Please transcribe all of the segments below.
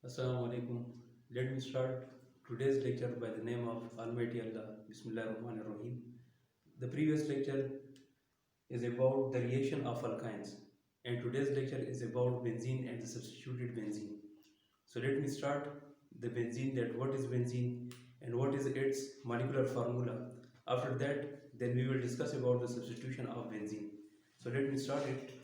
Assalamu alaikum. Let me start today's lecture by the name of Almighty Allah. Bismillah ar-Rahman ar-Rahim. The previous lecture is about the reaction of alkynes, and today's lecture is about benzene and the substituted benzene. So let me start the benzene, that what is benzene and what is its molecular formula. After that, then we will discuss about the substitution of benzene. So let me start it.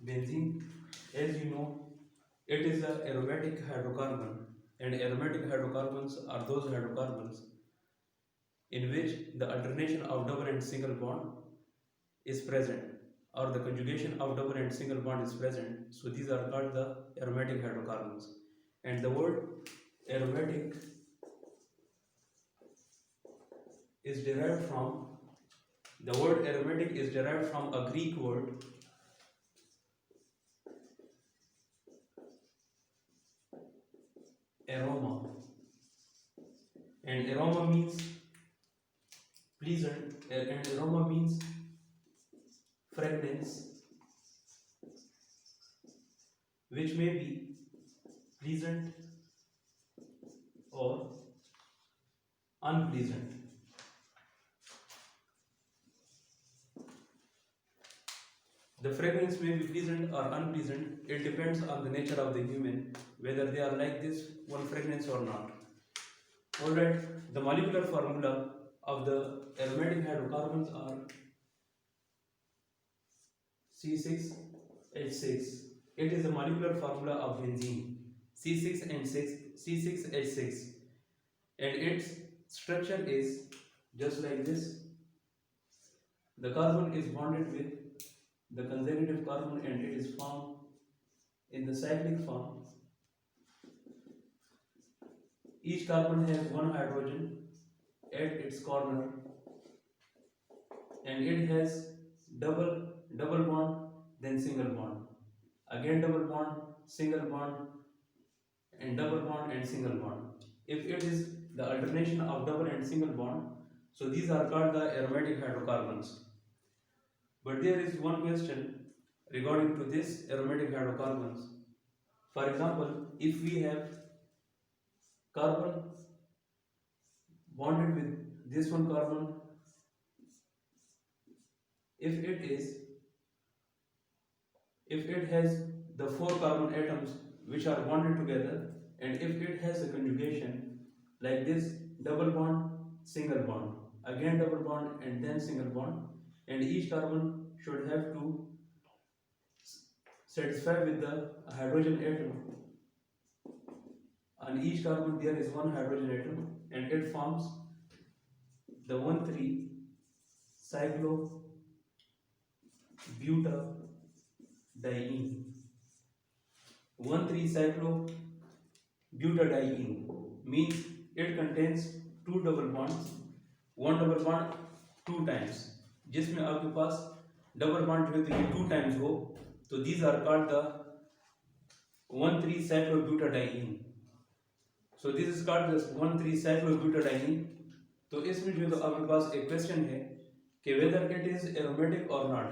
Benzene, as you know, it is an aromatic hydrocarbon, and aromatic hydrocarbons are those hydrocarbons in which the alternation of double and single bond is present, or the conjugation of double and single bond is present. So these are called the aromatic hydrocarbons. And the word aromatic is derived from a Greek word aroma, and aroma means pleasant, and aroma means fragrance which may be pleasant or unpleasant. The fragrance may be pleasant or unpleasant. It depends on the nature of the human, whether they are like this one fragrance or not. Alright, the molecular formula of the aromatic hydrocarbons are C6H6. It is the molecular formula of benzene, C6H6, and its structure is just like this. The carbon is bonded with the consecutive carbon and it is formed in the cyclic form. Each carbon has one hydrogen at its corner, and it has double bond, then single bond, again double bond, single bond, and double bond and single bond. If it is the alternation of double and single bond, so these are called the aromatic hydrocarbons. But there is one question regarding to this aromatic hydrocarbons. For example, if we have carbon bonded with this one carbon, if it has the 4 carbon atoms which are bonded together, and if it has a conjugation like this, double bond, single bond, again double bond and then single bond, and each carbon should have to satisfy with the hydrogen atom. On each carbon there is one hydrogen atom, and it forms the 1,3-cyclobutadiene. 1,3-cyclobutadiene means it contains 2 double bonds, one double bond 2 times, जिसमें आपके पास double bond जो है तो ये 2 times हो, तो these are called the 1,3-cyclobutadiene. So this is called the 1,3-cyclobutadiene. तो इसमें जो है तो आपके पास एक क्वेश्चन है कि whether it is aromatic or not,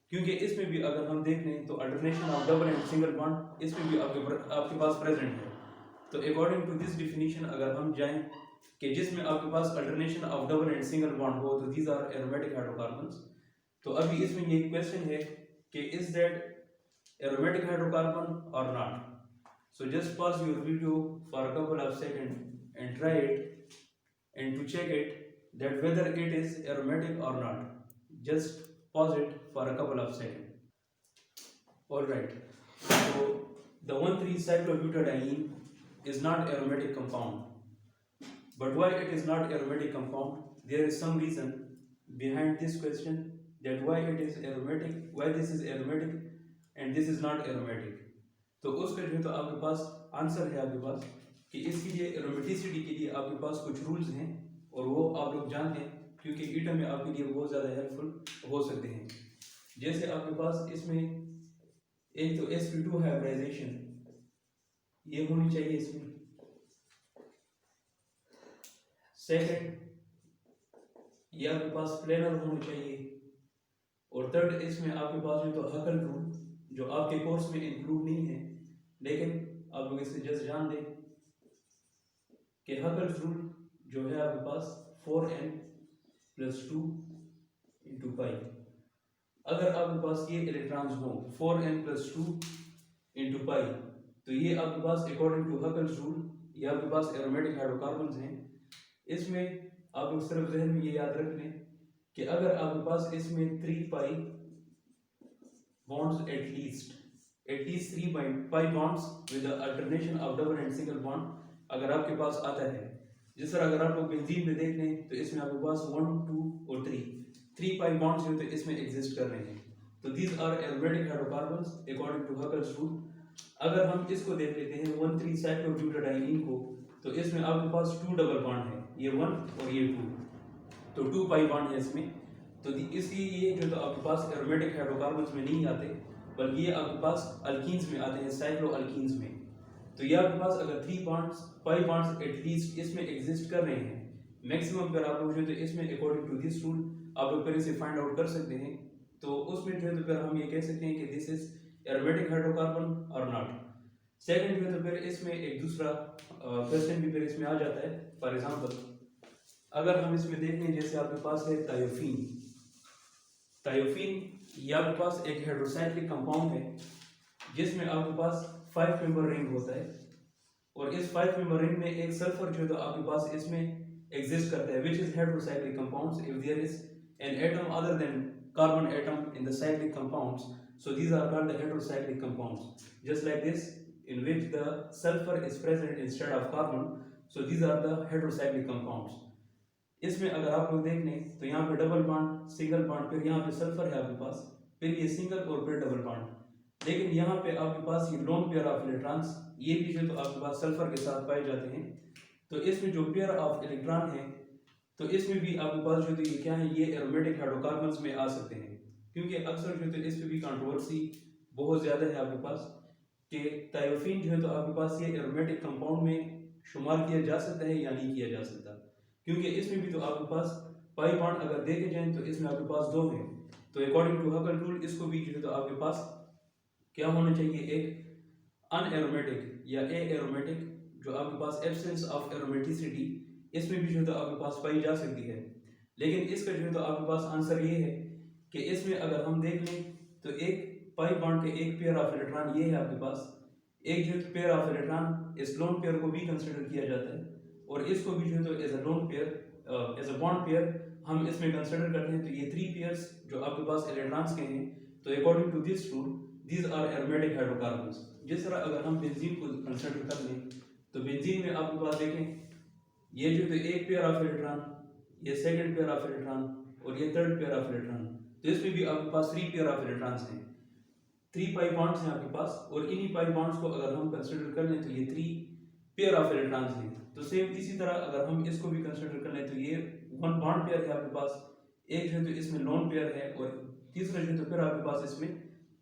क्योंकि इसमें भी अगर हम देख लें तो alternation of double and single bond इसमें भी आपके पास प्रेजेंट है. तो अकॉर्डिंग टू दिस डिफिनीशन अगर हम जाएं कि जिसमें आपके पास alternation of double and single bond हो, तो दीज आर एरोमेटिक हाइड्रोकार्बन्स. तो अभी इसमें ये क्वेश्चन है कि इज दैट एरोमेटिक हाइड्रोकार्बन और not. So just pause your video for a couple of second and try it and to check it that whether it is aromatic or not. Just pause it for a couple of seconds. Alright, so the 1,3-cyclobutadiene is not aromatic compound. But why it is not aromatic compound? There is some reason behind this question, that why it is aromatic, why this is aromatic and this is not aromatic. तो उसका जो है तो आपके पास answer है आपके पास कि इसके लिए एरोमेटिसिटी के लिए आपके पास कुछ रूल्स हैं, और वो आप लोग जानते हैं क्योंकि ईटम में आपके लिए बहुत ज़्यादा हेल्पफुल हो सकते हैं. जैसे आपके पास इसमें एक तो sp2 हाइब्रिडाइजेशन ये होनी चाहिए इसमें. सेकंड, ये आपके पास प्लेनर होना चाहिए. और थर्ड इसमें आपके पास जो तो हकल रूल, जो आपके कोर्स में इंक्लूड नहीं है, लेकिन आप लोग इसे जस्ट जान लें कि हकल रूल जो है आपके पास 4n+2 इंटू पाई। अगर आपके पास ये इलेक्ट्रॉन्स हो 4n+2 इंटू पाई, तो ये आपके पास अकॉर्डिंग टू हकल रूल ये आपके पास एरोमेटिक हाइड्रोकार्बन्स हैं। इसमें आप लोग सिर्फ जहन में ये याद रख लें कि अगर आपके पास इसमें 3 pi bonds at least 3 pi bonds with alternation of double and single bond अगर आपके पास आता है, जिस तरह अगर आप लोग बेंजीन में देख लें तो इसमें आपके पास 1, 2 और 3 पाई बॉन्ड्स जो तो इसमें एग्जिस्ट कर रहे हैं, तो these are aromatic hydrocarbons according to Huckel's rule. अगर हम इसको देख लेते हैं 1,3-साइक्लोब्यूटाडाइनिन को, तो इसमें आपके पास 2 डबल बॉन्ड है, ये 1 और ये 2, तो 2 पाई बॉन्ड है इसमें। तो इसलिए ये जो तो आपके पास एरोमेटिक हाइड्रोकार्बन्स में नहीं आते, बल्कि ये आपके पास अल्कीन्स में आते हैं, साइक्लो अल्कीन्स में। तो ये आपके पास अगर 3 बॉन्ड्स पाई बॉन्ड्स एटलीस्ट इसमें एग्जिस्ट कर रहे हैं, मैक्सिमम पर आप लोग जो तो इसमें अकॉर्डिंग टू दिस रूल आप लोग फिर इसे फाइंड आउट कर सकते हैं। तो उसमें जो है तो फिर हम ये कह सकते हैं कि दिस इज एरोमेटिक हाइड्रोकार्बन और नॉट। सेकंड जो है तो फिर इसमें एक दूसरा क्वेश्चन भी फिर इसमें आ जाता है। फॉर एग्जांपल अगर हम इसमें देख लें, जैसे आपके पास है थायोफीन। ये आपके पास एक हाइड्रोसाइक्लिक कंपाउंड है जिसमें आपके पास 5 मेंबर रिंग होता है, और इस 5 मेंबर रिंग में एक सल्फर जो है तो आपके पास इसमें एग्जिस्ट करता है, which is heterocyclic compounds if there is an atom other than carbon atom in the cyclic compounds, so these are called the heterocyclic compounds, just like this in which the sulfur is present instead of carbon, so these are the heterocyclic compounds। इसमें अगर आप लोग देख लें तो यहाँ पे double bond, single bond, फिर यहाँ पे सल्फर है आपके पास, फिर ये सिंगल और फिर डबल बॉन्ड। लेकिन यहाँ पे आपके पास ये लोन पेयर ऑफ इलेक्ट्रॉन्स ये भी जो तो आपके पास सल्फर के साथ पाए जाते हैं। तो इसमें जो पेयर ऑफ इलेक्ट्रॉन है तो इसमें भी आपके पास जो तो ये क्या है, ये एरोमेटिक हाइड्रोकार्बन्स में आ सकते हैं, क्योंकि अक्सर जो तो इस पे भी कंट्रोवर्सी बहुत ज़्यादा है आपके पास कि थायोफीन जो है तो आपके पास ये एरोमेटिक कंपाउंड में शुमार किया जा सकता है या नहीं किया जा सकता, क्योंकि इसमें भी तो आपके पास पाई बॉन्ड अगर देखे जाएं तो इसमें आपके पास 2 हैं। तो अकॉर्डिंग टू हकल रूल इसको भी जो है तो आपके पास क्या होना चाहिए, एक अनएरोमेटिक या एरोमेटिक, जो आपके पास एब्सेंस ऑफ एरोमेटिसिटी इसमें भी जो है तो आपके पास पाई जा सकती है। लेकिन इसका जो है तो आपके पास आंसर ये है कि इसमें अगर हम देख लें तो एक पाई बॉन्ड के एक पेयर ऑफ इलेक्ट्रॉन ये है आपके पास, एक जो पेयर ऑफ इलेक्ट्रॉन इस लोन पेयर को भी कंसिडर किया जाता है, और इसको भी जो है तो as a lone pair as a bond pair हम इसमें कंसिडर करते हैं। तो ये 3 पेयर्स जो आपके पास इलेक्ट्रॉन्स के हैं, तो according to this rule these are aromatic hydrocarbons. जिस तरह अगर हम बेंजीन को कंसिडर कर लें तो बेंजीन में आपके पास देखें ये जो तो एक पेयर ऑफ इलेक्ट्रॉन, ये सेकंड पेयर ऑफ इलेक्ट्रॉन और ये थर्ड पेयर ऑफ इलेक्ट्रॉन, तो इसमें भी आपके पास 3 पेयर ऑफ इलेक्ट्रॉन्स हैं, 3 पाई बॉन्ड्स हैं आपके पास, और इन्हीं पाई बॉन्ड्स को अगर हम कंसिडर कर लें तो ये 3 पेयर ऑफ इलेक्ट्रॉन्स हैं। तो सेम इसी तरह अगर हम इसको भी कंसिडर कर लें तो ये 1 बॉन्ड पेयर है आपके पास, एक जो है तो इसमें लोन पेयर है, और तीसरा जो है तो फिर आपके पास इसमें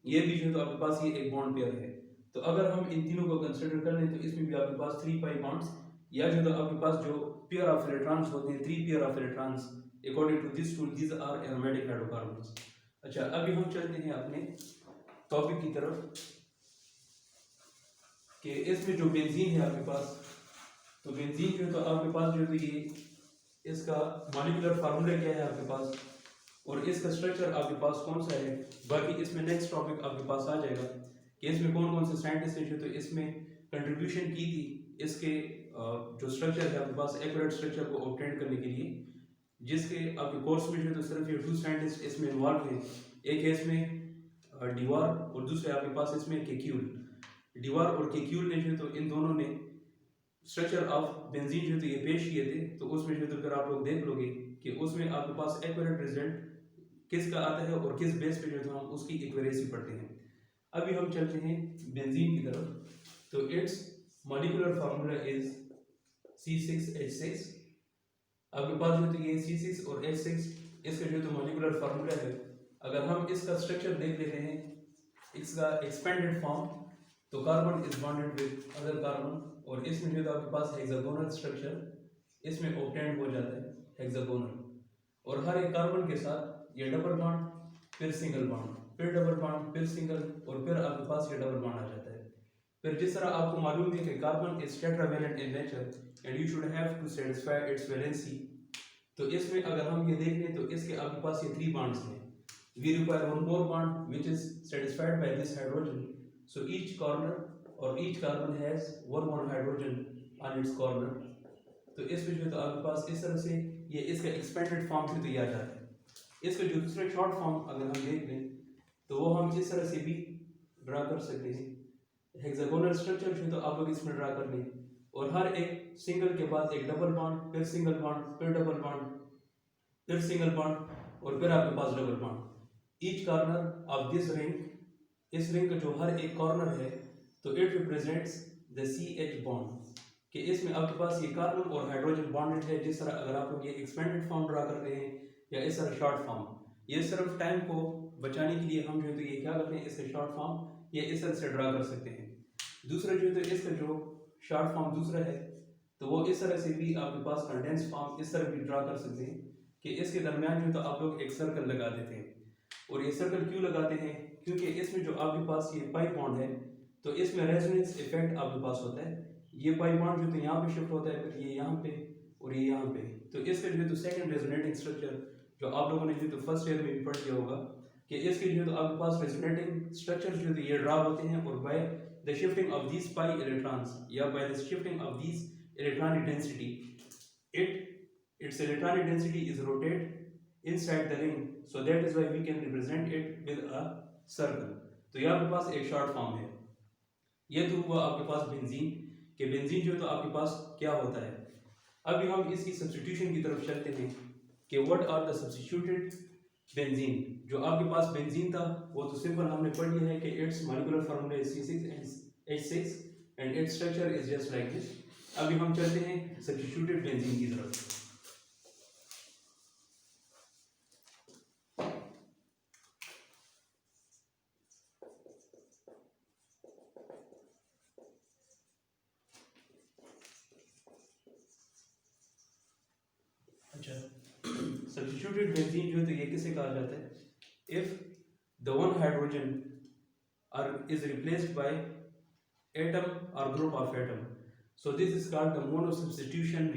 ये भी जो है तो आपके पास ये एक बॉन्ड पेयर है। तो अगर हम इन तीनों को कंसिडर कर लें तो इसमें भी आपके पास 3 पाई बॉन्ड्स या जो तो आपके पास जो पेयर ऑफ इलेक्ट्रॉन्स होते हैं 3 pair of electrons according to this rule these are aromatic hydrocarbons. अच्छा, अभी हम चलते हैं अपने टॉपिक की तरफ कि इसमें जो बेंजीन है आपके पास, तो बेंजीन जो तो आपके पास जो तो ये इसका मॉलिक्यूलर फार्मूला क्या है आपके पास, और इसका स्ट्रक्चर आपके पास कौन सा है। बाकी इसमें नेक्स्ट टॉपिक आपके पास आ जाएगा कि इसमें कौन कौन से साइंटिस्ट हैं जो तो इसमें कंट्रीब्यूशन की थी इसके जो स्ट्रक्चर है आपके पास एक्यूरेट स्ट्रक्चर को ऑब्टेन करने के लिए, जिसके आपके कोर्स में जो तो सिर्फ ये 2 साइंटिस्ट इसमें इन्वॉल्व हैं, एक है इसमें डिवार और दूसरे आपके पास इसमें केक्यूल। डिवार और केक्यूल ने जो तो इन दोनों ने स्ट्रक्चर ऑफ बेंजीन जो तो ये पेश किए थे, तो उसमें जो तो फिर आप लोग देख लोगे कि उसमें आपके पास एक्यूरेट रिजल्ट किसका आता है और किस बेस पे जो तो हम उसकी एक्यूरेसी पढ़ते हैं। अभी हम चलते हैं बेंजीन की तरफ। तो it's molecular formula is C6H6। आपके पास जो तो ये C6 और H6 इसका जो तो मॉलिक्यूलर फार्मूला है। अगर हम इसका स्ट्रक्चर देख लेते हैं, इसका एक्सपेंडेड फॉर्म, तो carbon is bonded with other carbon, और इसमें जो तो आपके पास हेक्सागोनल स्ट्रक्चर इसमें ऑब्टेन्ड हो जाता है हेक्सागोनल, और हर एक कार्बन के साथ ये डबल बॉन्ड फिर सिंगल बॉन्ड, फिर डबल बॉन्ड, फिर सिंगल, और फिर आपके पास ये डबल बॉन्ड आ जाता है। फिर जिस तरह आपको मालूम है कि carbon is tetravalent in nature and you should have to satisfy its valency, तो इसमें अगर हम ये देख लें तो इसके आपके पास ये 3 बॉन्ड्स हैं। We require one more bond which is satisfied by this hydrogen, so each corner और each carbon has one more hydrogen on its corner. तो इसमें जो है तो आपके पास इस तरह से ये इसका एक्सपेंडेड फॉर्म भी तैयार जाता है। इसका जो दूसरा शॉर्ट फॉर्म अगर हम देख लें तो वो हम इस तरह से भी ड्रा कर सकते हैं। हेक्सागोनल स्ट्रक्चर जो है तो आप लोग इसमें ड्रा कर लें, और हर एक सिंगल के बाद एक डबल बॉन्ड, फिर सिंगल बॉन्ड, फिर डबल बॉन्ड, फिर सिंगल बॉन्ड, और फिर आपके पास double bond. Each corner of this ring, इस रिंग का जो हर एक कॉर्नर है तो it represents the CH bond, कि इसमें आपके पास ये कार्बन और हाइड्रोजन बॉन्डेड है। जिस तरह अगर आप लोग ये एक्सपेंडेड फॉर्म ड्रा करते हैं या इस तरह शॉर्ट फॉर्म, ये सिर्फ टाइम को बचाने के लिए हम जो है तो ये क्या करते हैं, इससे शॉर्ट फॉर्म ये इस तरह से ड्रा कर सकते हैं। दूसरा जो है तो इसका जो शॉर्ट फॉर्म दूसरा है तो वो इस तरह से भी आपके पास कंडेंस फॉर्म इस तरह भी ड्रा कर सकते हैं कि इसके दरमियान जो है तो आप लोग एक सर्कल लगा देते हैं। और ये सर्कल क्यों लगाते हैं, क्योंकि इसमें जो आपके पास ये पाई बॉन्ड है तो इसमें रेजोनेंस इफेक्ट आपके पास होता है। ये पाई बॉन्ड जो तो यहाँ पे शिफ्ट होता है, फिर ये यहाँ पे और ये यहाँ पे, तो इसका जो है तो सेकंड रेजोनेटिंग स्ट्रक्चर जो आप लोगों ने जो तो फर्स्ट ईयर में भी पढ़ लिया होगा कि इसके जो है तो आपके पास रेजोनेटिंग स्ट्रक्चर जो है ये ड्रा होते हैं, और by the shifting of these pi electrons या by the shifting of these electronic density, its electronic density is rotate inside the ring, so that is why we can represent it with a circle। तो ये आपके पास एक short form है। ये तो हुआ आपके पास बेंजीन के, बेंजीन जो तो आपके पास क्या होता है। अभी हम इसकी सब्स्टिट्यूशन की तरफ चलते हैं कि what are the substituted benzene. जो आपके पास बेंजीन था वो तो सिंपल हमने पढ़ लिया है कि it's molecular formula is C6H6 and its structure is just like this. अभी हम चलते हैं सब्स्टिट्यूटेड बेंजीन की तरफ। सब्स्टिट्यूटेड बेंजीन जो है तो ये किसे कहा जाता है, if the one hydrogen is replaced by atom or group of atom, so this is called the monosubstitution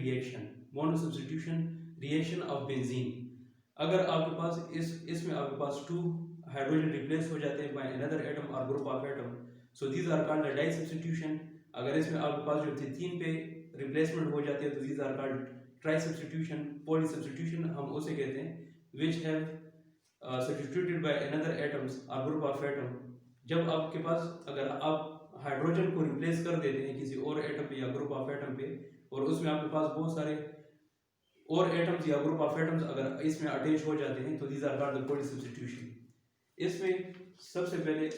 reaction of benzene। अगर आपके पास इसमें आपके पास 2 हाइड्रोजन रिप्लेस हो जाते हैं by another atom or group of atom, so these are called the disubstitution। अगर इसमें आपके पास जो 3 पे रिप्लेसमेंट हो जाते हैं तो these are called ट्राइसब्स्टिट्यूशन। पॉलीसब्स्टिट्यूशन हम उसे कहते हैं which have substituted by another atoms or group of atom। जब आपके पास अगर आप हाइड्रोजन को रिप्लेस कर देते हैं किसी और एटम पे या ग्रुप ऑफ एटम पे, और उसमें आपके पास बहुत सारे और एटम्स या ग्रुप ऑफ एटम्स अगर इसमें अटैच हो जाते हैं तो दीज आर कॉल्ड द पॉलीसब्स्टिट्यूशन। इसमें सबसे पहले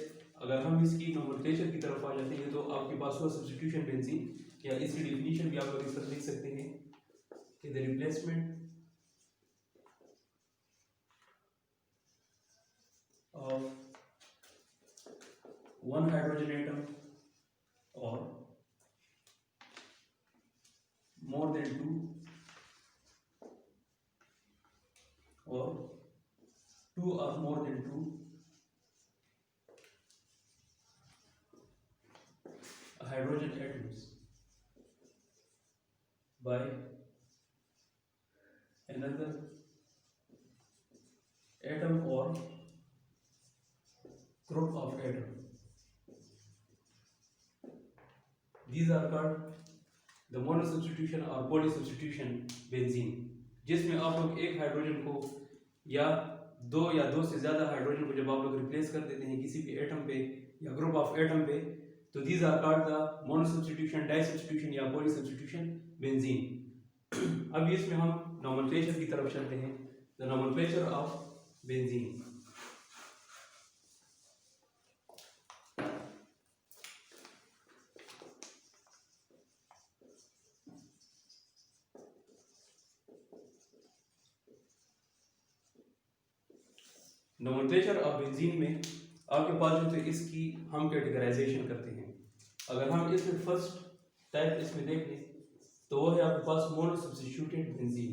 अगर हम इसकी नोमेनक्लेचर की तरफ आ जाते हैं तो आपके पास हुआ सब्स्टिट्यूशन बेंजीन, या इसकी डेफिनेशन भी आप लोग इस तरह लिख सकते हैं कि the replacement of one hydrogen atom or more than 2 or 2 or more than 2 hydrogen atoms by another atom or group of atom, these are called the monosubstitution or polysubstitution benzene, जिसमें आप लोग एक हाइड्रोजन को या दो से ज्यादा hydrogen को जब आप लोग रिप्लेस कर देते हैं किसी भी एटम पे या ग्रुप ऑफ एटम पे तो these are called the monosubstitution, disubstitution या polysubstitution benzene। अब इसमें हम नोमेनक्लेचर की तरफ चलते हैं, the nomenclature of benzene। Nomenclature of benzene में आपके पास जो तो इसकी हम कैटेगराइजेशन करते हैं। अगर हम इसमें फर्स्ट टाइप इसमें देख लें तो वो है आपके पास मोनोसब्स्टिट्यूटेड बेंजीन।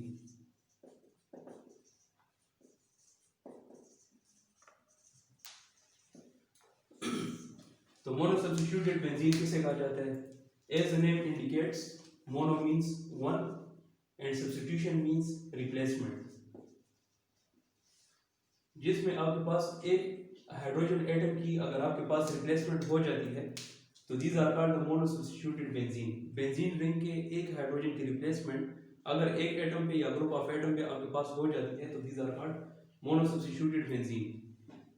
तो मोनो सब्स्टिट्यूटेड बेंजीन किसे कहा जाता है? As the name indicates, mono means one and substitution means replacement. जिसमें आपके पास एक हाइड्रोजन एटम की अगर आपके पास रिप्लेसमेंट हो जाती है तो these are called the mono substituted benzene. Benzene ring के एक हाइड्रोजन की रिप्लेसमेंट अगर एक एटम पे या ग्रुप ऑफ एटम पे आपके पास हो जाती है तो these are called mono substituted benzene.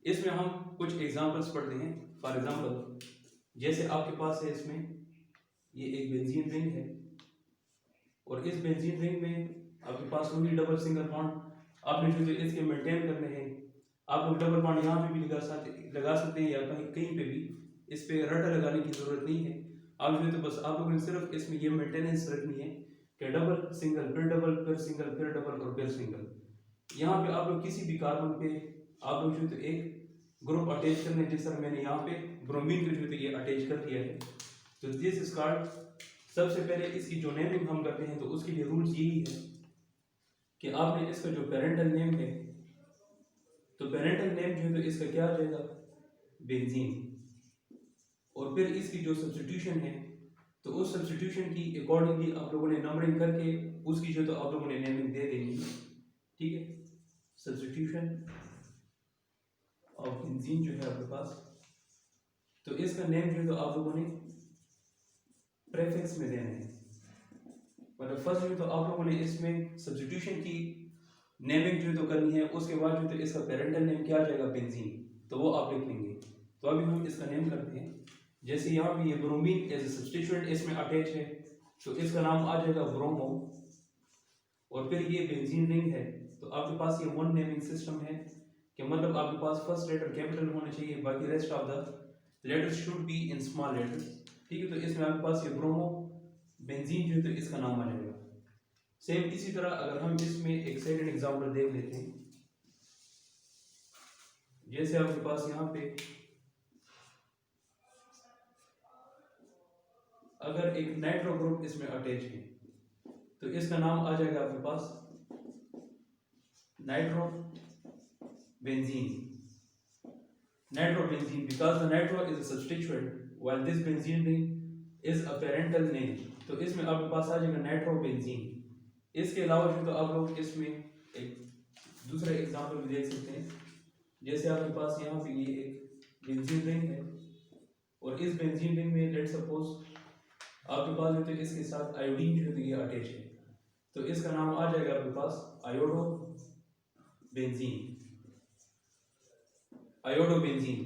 इसमें हम कुछ एग्जांपल्स पढ़ते हैं। फॉर एग्जांपल जैसे आपके पास है इसमें ये एक बेंजीन रिंग है और इस बेंजीन रिंग में आपके पास वही डबल सिंगल बॉन्ड आपने जो इसके मेंटेन करने हैं। आप लोग डबल बॉन्ड यहाँ पे भी लगा सकते हैं या कहीं पे भी, इस पे रटा लगाने की जरूरत नहीं है। आप जो तो बस आप लोगों ने सिर्फ इसमें ये मेंटेनेंस रखनी है कि डबल सिंगल फिर डबल फिर सिंगल फिर डबल और फिर सिंगल। यहाँ पे आप लोग किसी भी कार्बन पे आप लोग जो तो एक ग्रुप अटैच करने, जिस तरह मैंने यहाँ पे ब्रोमीन को जो तो ये अटैच कर दिया है। तो दिस इज कॉल्ड, सबसे पहले इसकी जो नेमिंग हम करते हैं तो उसके लिए रूल्स यही है कि आपने इसका जो पेरेंटल नेम है तो पेरेंटल नेम जो है तो इसका क्या आ जाएगा? बेंजीन। और फिर इसकी जो सब्स्टिट्यूशन है तो उस सब्स्टिट्यूशन की अकॉर्डिंगली आप लोगों ने नंबरिंग करके उसकी जो तो आप लोगों ने नेमिंग दे देनी है। ठीक है, सब्स्टिट्यूशन ऑफ बेंजीन जो है आपके पास, तो इसका नेम जो है तो आप लोगों ने प्रेफिक्स में देना है। मतलब फर्स्ट में तो आप लोगों ने इसमें सब्स्टिट्यूशन की नेमिंग जो तो करनी है, उसके बाद जो तो इसका पेरेंटल नेम क्या आ जाएगा? बेंजीन, तो वो आप लिख लेंगे। तो अभी हम इसका नेम करते हैं। जैसे यहाँ पे ये ब्रोमीन एज ए सब्स्टिट्यूएंट इसमें अटैच है तो इसका नाम आ जाएगा ब्रोमो। और फिर ये बेंजीन रिंग है तो आपके पास ये वन नेमिंग सिस्टम है कि मतलब आपके पास फर्स्ट लेटर कैपिटल होना चाहिए, बाकी rest of the letters should be in small letters. ठीक है, तो इसमें आपके पास ये ब्रोमो बेंजीन जो है तो इसका नाम आ जाएगा। सेम इसी तरह अगर हम इसमें एक सेकंड एग्जांपल देख लेते हैं। जैसे आपके पास यहाँ पे अगर एक नाइट्रो ग्रुप इसमें अटैच है तो इसका नाम आ जाएगा आपके पास nitro benzene. Nitro benzene because the nitro is a substituent while this benzene ring is a parental name. तो इसमें आपके पास आ जाएगा नाइट्रो बेंजीन। इसके अलावा जो तो आप लोग इसमें एक दूसरा एग्जांपल भी देख सकते हैं। जैसे आपके पास यहाँ पे ये एक बेंजीन रिंग है और इस बेंजीन रिंग में लेट सपोज आपके पास जो तो इसके साथ आयोडीन जो तो ये अटैच है तो इसका नाम आ जाएगा आपके पास आयोडो बेंजीन। Iodo benzene.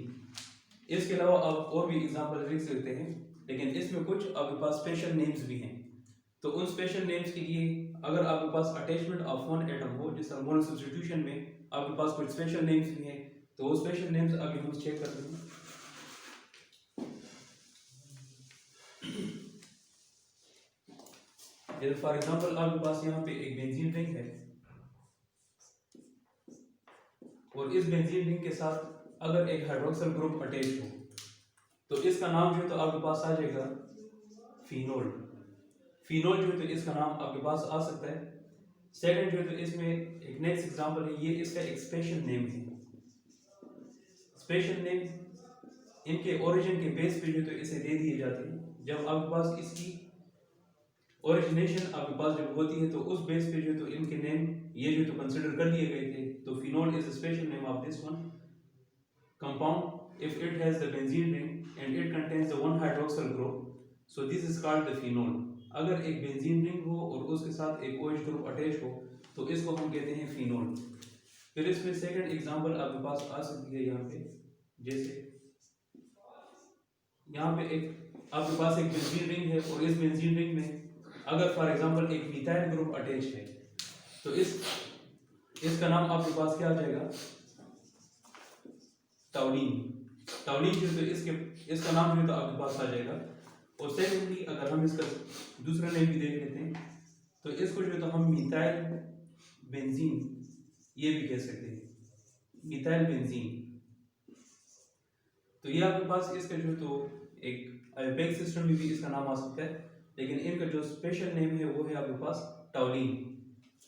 इसके अलावा आप और भी एग्जांपल लिख सकते हैं, लेकिन इसमें कुछ आपके पास स्पेशल नेम्स भी हैं। तो उन स्पेशल नेम्स के लिए अगर आपके पास अटैचमेंट ऑफ वन एटम हो, जिस तरह मोनो सब्स्टिट्यूशन में आपके पास कुछ स्पेशल नेम्स भी हैं, तो वो स्पेशल नेम्स अभी हम चेक करते हैं। जैसे फॉर एग्जांपल आपके पास यहाँ पे एक बेंजीन रिंग है और इस बेंजीन रिंग के साथ अगर एक हाइड्रोक्सिल ग्रुप अटैच हो तो इसका नाम जो है तो आपके पास आ जाएगा फिनोल। फिनोल जो है तो इसका नाम आपके पास आ सकता है। सेकंड जो है तो इसमें एक नेक्स्ट एग्जांपल है, ये इसका एक स्पेशल नेम है। स्पेशल नेम इनके ओरिजिन के बेस पे जो तो इसे दे दिए जाते हैं। जब आपके पास इसकी ओरिजिनेशन आपके पास जब होती है तो उस बेस पे जो तो इनके नेम ये जो तो कंसिडर कर लिए गए थे। तो phenol is a special name of this one compound if it has the benzene ring and it contains the one hydroxyl group, so this is called the phenol. अगर एक बेंजीन रिंग हो और उसके साथ एक OH ग्रुप अटैच हो तो इसको हम कहते हैं फिनोल। फिर इसमें सेकंड एग्जांपल आपके पास आ सकती है यहाँ पे। जैसे यहाँ पे एक आपके पास एक बेंजीन रिंग है और इस बेंजीन रिंग में अगर फॉर एग्जांपल एक मिथाइल ग्रुप अटैच है तो इसका नाम आपके पास क्या आ जाएगा? टाउलिन। टाउलिन जो तो इसका नाम जो तो आपके पास आ जाएगा। और सेकेंडली अगर हम इसका दूसरा नेम भी देख लेते हैं तो इसको जो तो हम मिथाइल बेंजीन ये भी कह सकते हैं, मिथाइल बेंजीन। तो ये आपके पास इसका जो तो एक आयोपेक सिस्टम में भी इसका नाम आ सकता है, लेकिन इनका जो स्पेशल नेम है वो है आपके पास टाउलिन।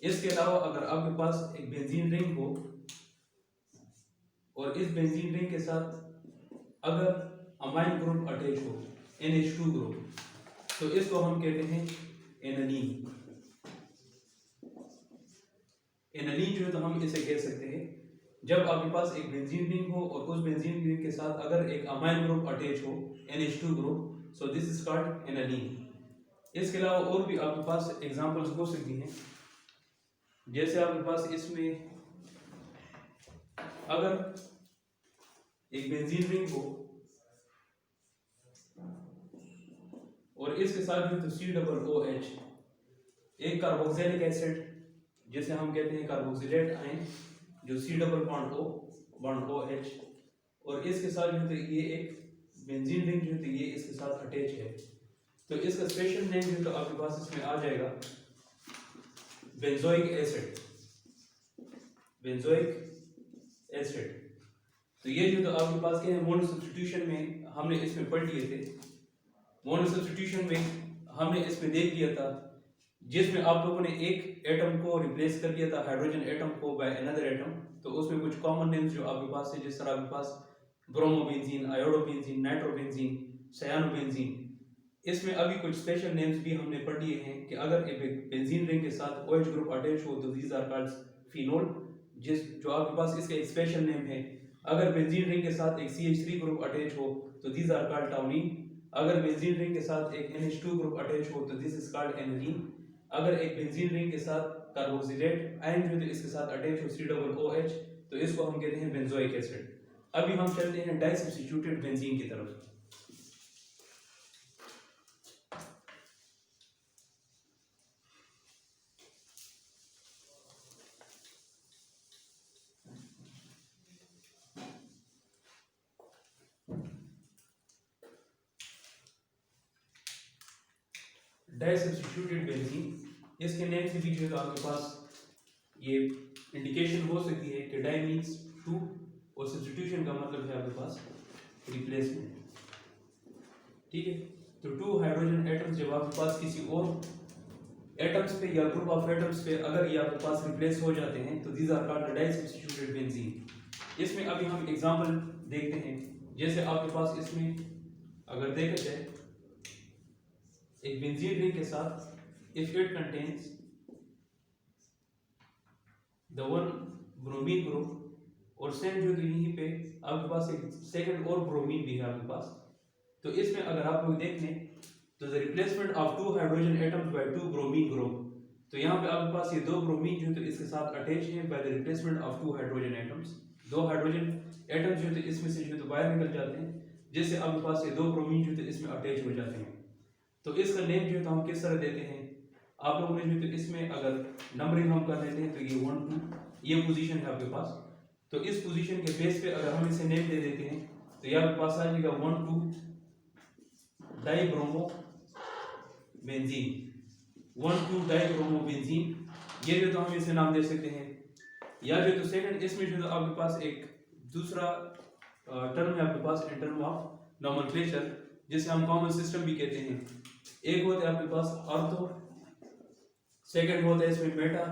इसके अलावा अगर आपके पास एक बेंजीन रिंग हो और इस बेंजीन रिंग के साथ अगर अमाइन ग्रुप अटैच हो NH2 ग्रुप, तो इसको हम कहते हैं एनालीन। एनालीन जो है तो हम इसे कह सकते हैं जब आपके पास एक बेंजीन रिंग हो और उस बेंजीन रिंग के साथ अगर एक अमाइन ग्रुप अटैच हो NH2 group, so this is called aniline. इसके अलावा और भी आपके पास एग्जांपल्स हो सकती हैं, जैसे आपके पास इसमें अगर एक बेंजीन रिंग हो और इसके साथ जो COOH, एक कार्बोक्सिलिक एसिड जिसे हम कहते हैं कार्बोक्सिलेट आयन, जो C डबल बॉन्ड OH, और इसके साथ जो है ये एक बेंजीन रिंग जो है ये इसके साथ अटैच है, तो इसका स्पेशल नेम जो तो आपके पास इसमें आ जाएगा बेंजोइक एसिड। बेंजोइक एसिड, तो ये जो तो आपके पास क्या है, मोनो सब्स्टिट्यूशन में हमने इसमें पढ़ लिए थे। मोनो सब्स्टिट्यूशन में हमने इसमें देख लिया था जिसमें आप लोगों ने एक एटम को रिप्लेस कर दिया था, हाइड्रोजन एटम को, बाय अनदर एटम। तो उसमें कुछ कॉमन नेम्स जो आपके पास है, जिस तरह आपके पास ब्रोमोबेंजीन, आयोडोबेंजीन, नाइट्रोबेंजीन, सायानोबेंजीन, इसमें अभी कुछ स्पेशल नेम्स भी हमने पढ़ लिए हैं कि अगर एक बेंजीन रिंग के साथ OH ग्रुप अटैच हो तो दीज आर कॉल्ड फिनोल, जो आपके पास इसका एक स्पेशल नेम है। अगर बेंजीन रिंग के साथ एक CH3 ग्रुप अटैच हो तो दीज आर कॉल्ड टाउनिन। अगर बेंजीन रिंग के साथ एक NH2 ग्रुप अटैच हो तो दिस इज कॉल्ड एनालीन। अगर एक बेंजीन रिंग के साथ कार्बोक्सिलेट आयन जो है इसके साथ अटैच हो COOH, तो इसको हम कहते हैं बेंजोइक एसिड। अभी हम चलते हैं डाई सब्स्टिट्यूटेड बेंजीन की तरफ। डाई सब्स्टिट्यूटेड बेंजीन, इसके नेम से भी जो है आपके पास ये इंडिकेशन हो सकती है कि डाई मीन्स टू और सब्स्टिट्यूशन का मतलब है आपके पास रिप्लेसमेंट। ठीक है, तो टू हाइड्रोजन एटम्स जब आपके पास किसी और एटम्स पे या ग्रुप ऑफ एटम्स पे अगर ये आपके पास रिप्लेस हो जाते हैं तो these are called di substituted benzene. इसमें अभी हम एग्जांपल देखते हैं, जैसे आपके पास इसमें अगर देखा जाए एक बेंजीन रिंग के साथ if it contains the one bromine group और सेम जो यहीं पे आपके पास एक सेकंड और ब्रोमीन भी है आपके पास, तो इसमें अगर आप लोग देख लें तो the replacement of two hydrogen atoms by two bromine group, तो यहाँ पे आपके पास ये दो ब्रोमीन जो तो इसके साथ अटैच है by the replacement of two hydrogen atoms. दो हाइड्रोजन एटम्स जो तो इसमें से जो तो बाहर निकल जाते हैं, जिससे आपके पास ये दो ब्रोमीन जो तो इसमें अटैच हो जाते हैं। तो इसका नेम जो है तो हम किस तरह देते हैं, आप लोगों ने जो तो इसमें अगर नंबरिंग हम कर लेते हैं तो ये 1 2 ये पोजीशन है आपके पास, तो इस पोजीशन के बेस पे अगर हम इसे नेम दे देते हैं तो ये आपके पास आ जाएगा 1 2 डाइब्रोमो बेंजीन, 1 2 डाइब्रोमो बेंजीन, ये जो तो हम इसे नाम दे सकते हैं। या जो तो सेकंड इसमें जो तो आपके पास एक दूसरा टर्म है आपके पास इन टर्म ऑफ नोमेनक्लेचर, जिसे हम कॉमन सिस्टम भी कहते हैं। एक होता है आपके पास ऑर्थो, सेकंड होता है इसमें मेटा,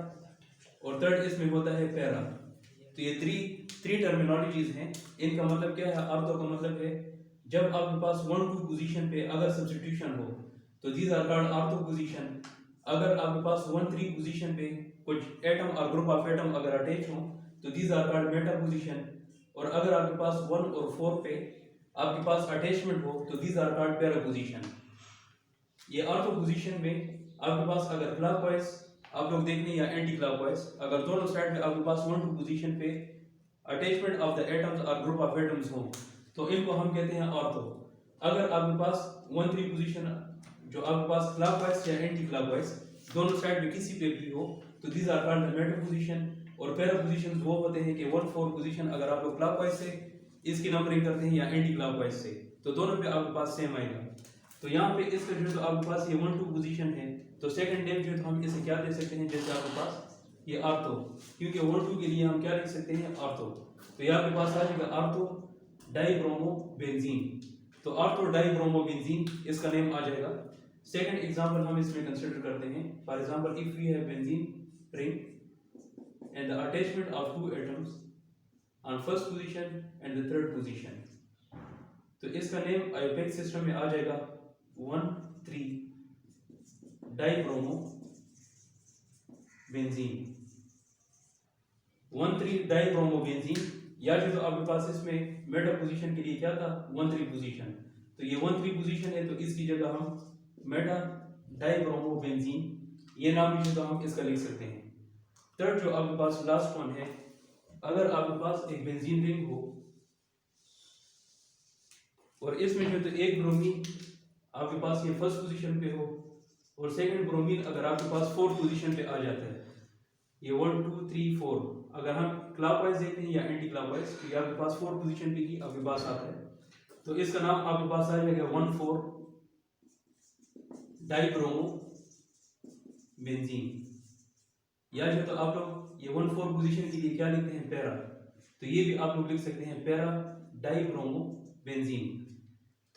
और थर्ड इसमें होता है पैरा। तो ये थ्री टर्मिनोलॉजीज हैं। इनका मतलब क्या है, ऑर्थो का मतलब है जब आपके पास 1 2 पोजीशन पे अगर सब्स्टिट्यूशन हो तो these are called ortho position. अगर आपके पास 1 3 पोजीशन पे कुछ एटम और ग्रुप ऑफ एटम अगर अटैच हो तो these are called meta position. और अगर आपके पास 1 और 4 पे आपके पास अटैचमेंट हो तो these are called para position. ये ऑर्थो पोजीशन में आपके पास अगर क्लॉकवाइज आप लोग देख लें या एंटी क्लॉकवाइज, अगर दोनों साइड में आपके पास 1 2 पोजीशन पे अटैचमेंट ऑफ द एटम्स और ग्रुप ऑफ एटम्स हो तो इनको हम कहते हैं ऑर्थो। अगर आपके पास 1 3 पोजीशन जो आपके पास क्लॉकवाइज या एंटी क्लॉकवाइज दोनों साइड में किसी पे भी हो तो these are called the meta position. और पैरा पोजीशन वो होते हैं कि 1 4 पोजीशन अगर आप लोग क्लॉकवाइज से इसकी नंबरिंग करते हैं या एंटी क्लॉकवाइज से तो दोनों पे आपके पास सेम आएगा। तो यहाँ पे इसका जो तो आपके पास ये 1 2 पोजीशन है तो सेकंड नेम जो तो हम इसे क्या दे सकते हैं, जैसे आपके पास ये ऑर्थो, क्योंकि 1 2 के लिए हम क्या लिख सकते हैं ऑर्थो, तो यहाँ पे पास आ जाएगा ऑर्थो डाइब्रोमो बेंजीन। तो ऑर्थो डाइब्रोमो बेंजीन इसका नेम आ जाएगा। सेकंड एग्जांपल हम इसमें कंसीडर करते हैं, for example if we have benzene ring and the attachment of two atoms on first position and the third position, तो इसका नेम आयोपेक सिस्टम में आ जाएगा 1,3 डाइब्रोमो बेंजीन, 1,3 डाइब्रोमो बेंजीन। या जो तो आपके पास इसमें मेटा पोजीशन के लिए क्या था 1,3 पोजीशन, तो ये 1,3 पोजीशन है तो इसकी जगह हम मेटा डाइब्रोमो बेंजीन ये नाम भी जो तो हम इसका लिख सकते हैं। थर्ड जो आपके पास लास्ट वन है, अगर आपके पास एक बेंजीन रिंग हो और इसमें जो तो एक ब्रोमीन आपके पास ये फर्स्ट पोजीशन पे हो और सेकंड ब्रोमीन अगर आपके पास फोर्थ पोजीशन पे आ जाता है, ये 1 2 3 4, अगर हम क्लॉकवाइज देखते हैं या एंटी क्लॉकवाइज तो ये आपके पास फोर्थ पोजीशन पे ही आपके पास आता है, तो इसका नाम आपके पास आ जाएगा 1,4 डाइब्रोमो बेंजीन। या जो तो आप लोग ये 1,4 पोजीशन के लिए क्या लिखते हैं पैरा, तो ये भी आप लोग लिख सकते हैं पैरा डाइब्रोमो बेंजीन।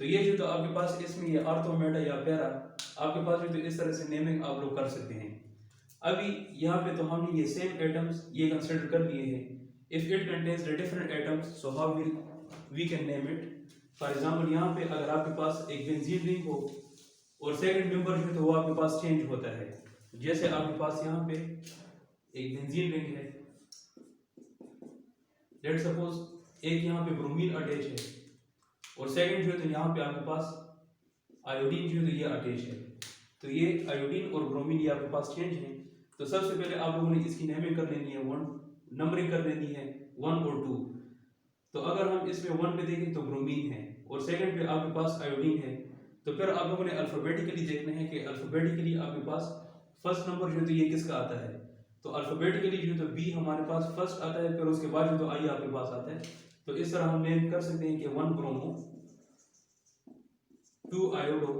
तो ये जो तो आपके पास इसमें ये आर्थो मेटा या पैरा आपके पास जो तो इस तरह से नेमिंग आप लोग कर सकते हैं। अभी यहाँ पे तो हमने ये सेम एटम्स ये कंसिडर कर लिए हैं, if it contains the different atoms so how will we can name it. For example यहाँ पे अगर आपके पास एक बेंजीन रिंग हो और सेकंड मेंबर जो तो वो आपके पास चेंज होता है, जैसे आपके पास यहाँ पे एक बेंजीन रिंग है, लेट सपोज एक यहाँ पे ब्रोमीन अटैच है और सेकंड जो है तो यहाँ पे आपके पास आयोडीन जो है तो ये अटैच है, तो ये आयोडीन और ब्रोमीन ये आपके पास चेंज है। तो सबसे पहले आप लोगों ने इसकी नेमिंग कर लेनी है, 1 नंबरिंग कर लेनी है 1 और 2। तो अगर हम इसमें 1 पे देखें तो ब्रोमीन है और सेकंड पे आपके पास आयोडीन है, तो फिर आप लोगों ने अल्फाबेटिकली देखना है कि अल्फाबेटिकली आपके पास फर्स्ट नंबर जो है तो ये किसका आता है, तो अल्फाबेटिकली जो है तो बी हमारे पास फर्स्ट आता है, फिर उसके बाद जो तो आई आपके पास आता है। तो इस तरह हम नेम कर सकते हैं कि 1 bromo 2 iodo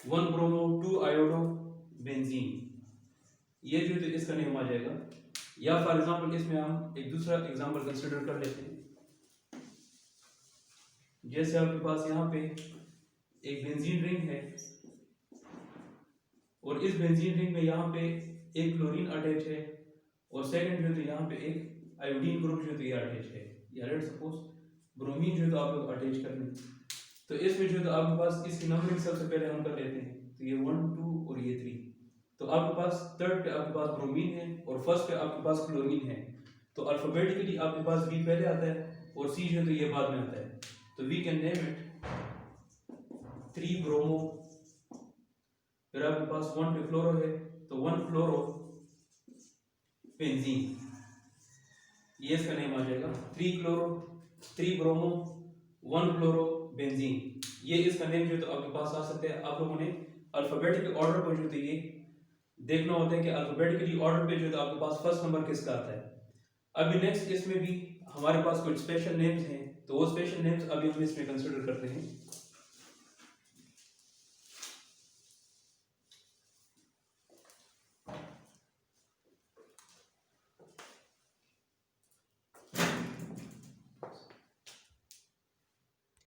1 bromo 2 iodo benzene, ये जो है तो इसका नेम आ जाएगा। या फॉर एग्जांपल इसमें हम एक दूसरा एग्जांपल कंसीडर कर लेते हैं, जैसे आपके पास यहाँ पे एक बेंजीन रिंग है और इस बेंजीन रिंग में यहाँ पे एक क्लोरीन अटैच है और सेकंड जो है तो यहाँ पे एक आयोडीन ग्रुप जो है तो ये अटैच है, या लेट सपोज ब्रोमीन जो है तो आप लोग अटैच कर लें। तो इसमें जो है तो आपके पास इसकी नंबरिंग सबसे पहले हम कर लेते हैं, तो ये 1 2 और ये 3, तो आपके पास थर्ड पे आपके पास ब्रोमीन है और फर्स्ट पे आपके पास क्लोरीन है, तो अल्फाबेटिकली आपके पास बी पहले आता है और सी जो है तो ये बाद में आता है, तो we can name it 3 bromo, फिर आपके पास 1 पे फ्लोरो है तो 1 फ्लोरो बेंजीन, ये इसका नेम आ जाएगा 3 ब्रोमो 1 फ्लोरो बेंजीन, ये इसका नेम जो है तो आपके पास आ सकते हैं। आप लोगों ने अल्फाबेटिकल ऑर्डर पर जो है ये देखना होता है कि अल्फाबेटिकली ऑर्डर पे जो है तो आपके पास फर्स्ट नंबर किसका आता है। अभी नेक्स्ट इसमें भी हमारे पास कुछ स्पेशल नेम्स हैं, तो वो स्पेशल नेम्स अभी हम इसमें कंसिडर करते हैं।